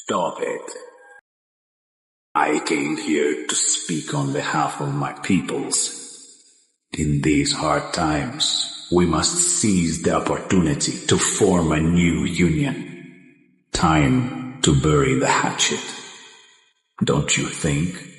Stop it. I came here to speak on behalf of my peoples. In these hard times, we must seize the opportunity to form a new union. Time to bury the hatchet. Don't you think?